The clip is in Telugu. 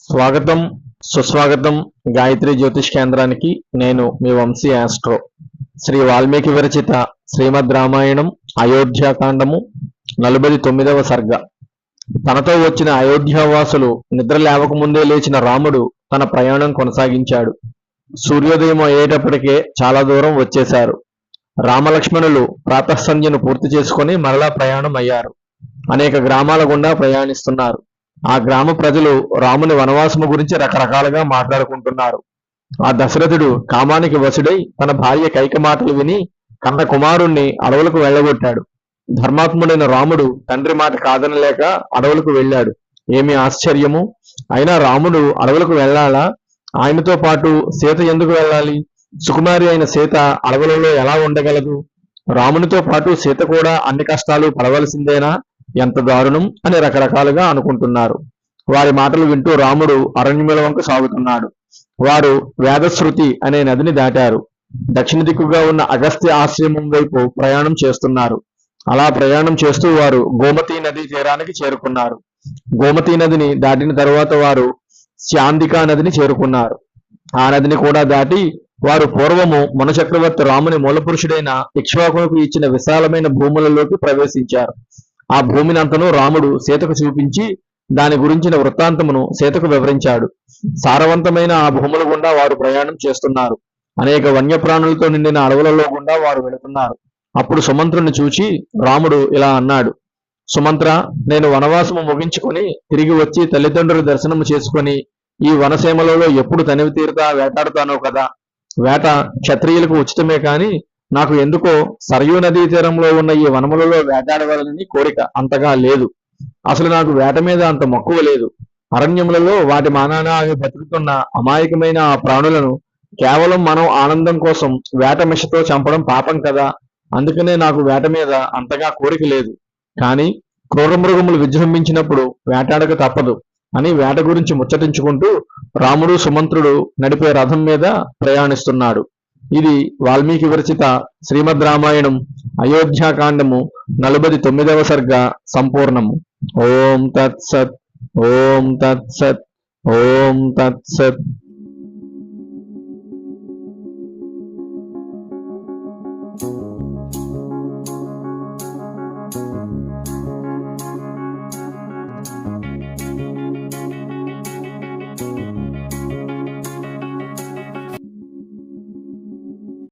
స్వాగతం సుస్వాగతం గాయత్రి జ్యోతిష్ కేంద్రానికి. నేను మీ వంశీ ఆస్ట్రో. శ్రీ వాల్మీకి విరచిత శ్రీమద్ రామాయణం అయోధ్యాకాండము 49వ సర్గ. తనతో వచ్చిన అయోధ్యావాసులు నిద్ర లేవకముందే లేచిన రాముడు తన ప్రయాణం కొనసాగించాడు. సూర్యోదయం అయ్యేటప్పటికే చాలా దూరం వచ్చేశారు. రామలక్ష్మణులు ప్రాతఃసంధ్యను పూర్తి చేసుకుని మరలా ప్రయాణం అయ్యారు. అనేక గ్రామాల గుండా ప్రయాణిస్తున్నారు. ఆ గ్రామ ప్రజలు రాముని వనవాసము గురించి రకరకాలుగా మాట్లాడుకుంటున్నారు. ఆ దశరథుడు కామానికి వశుడై తన భార్య కైక మాటలు విని కన్న కుమారుణ్ణి అడవులకు వెళ్ళగొట్టాడు. ధర్మాత్ముడైన రాముడు తండ్రి మాట కాదనలేక అడవులకు వెళ్ళాడు. ఏమి ఆశ్చర్యము! అయినా రాముడు అడవులకు వెళ్ళాలా? ఆయనతో పాటు సీత ఎందుకు వెళ్ళాలి? సుకుమారి అయిన సీత అడవులలో ఎలా ఉండగలదు? రామునితో పాటు సీత కూడా అన్ని కష్టాలు పడవలసిందేనా? ఎంత దారుణం అని రకరకాలుగా అనుకుంటున్నారు. వారి మాటలు వింటూ రాముడు అరణ్యముల వంక సాగుతున్నాడు. వారు వేదశ్రుతి అనే నదిని దాటారు. దక్షిణ దిక్కుగా ఉన్న అగస్త్య ఆశ్రమం వైపు ప్రయాణం చేస్తున్నారు. అలా ప్రయాణం చేస్తూ వారు గోమతీ నదీ తీరానికి చేరుకున్నారు. గోమతీ నదిని దాటిన తరువాత వారు శాంతికా నదిని చేరుకున్నారు. ఆ నదిని కూడా దాటి వారు పూర్వము మునచక్రవర్తి రాముని మూలపురుషుడైన ఇక్ష్వాకునకు ఇచ్చిన విశాలమైన భూములలోకి ప్రవేశించారు. ఆ భూమిని అంతను రాముడు సీతకు చూపించి దాని గురించిన వృత్తాంతమును సీతకు వివరించాడు. సారవంతమైన ఆ భూముల గుండా వారు ప్రయాణం చేస్తున్నారు. అనేక వన్యప్రాణులతో నిండిన అడవులలో గుండా వారు వెళుతున్నారు. అప్పుడు సుమంత్రుని చూచి రాముడు ఇలా అన్నాడు: సుమంత్ర, నేను వనవాసము ముగించుకొని తిరిగి వచ్చి తల్లిదండ్రుల దర్శనము చేసుకొని ఈ వనసీమలలో ఎప్పుడు తనివి తీరుతా వేటాడుతానో కదా. వేట క్షత్రియులకు ఉచితమే కాని నాకు ఎందుకో సరయూ నదీ తీరంలో ఉన్న ఈ వనములలో వేటాడవాలని కోరిక అంతగా లేదు. అసలు నాకు వేట మీద అంత మక్కువ లేదు. అరణ్యములలో వాటి మానాన అవి బతుకుతున్న అమాయకమైన ఆ ప్రాణులను కేవలం మనం ఆనందం కోసం వేట మిషతో చంపడం పాపం కదా. అందుకనే నాకు వేట మీద అంతగా కోరిక లేదు. కానీ క్రూరమృగములు విజృంభించినప్పుడు వేటాడక తప్పదు అని వేట గురించి ముచ్చటించుకుంటూ రాముడు సుమంత్రుడు నడిపే రథం మీద ప్రయాణిస్తున్నాడు. ఇది వాల్మీకి విరచిత శ్రీమద్ రామాయణం అయోధ్యాకాండము 49వ సర్గ సంపూర్ణము. ఓం తత్సత్. ఓం తత్సత్. ఓం తత్సత్.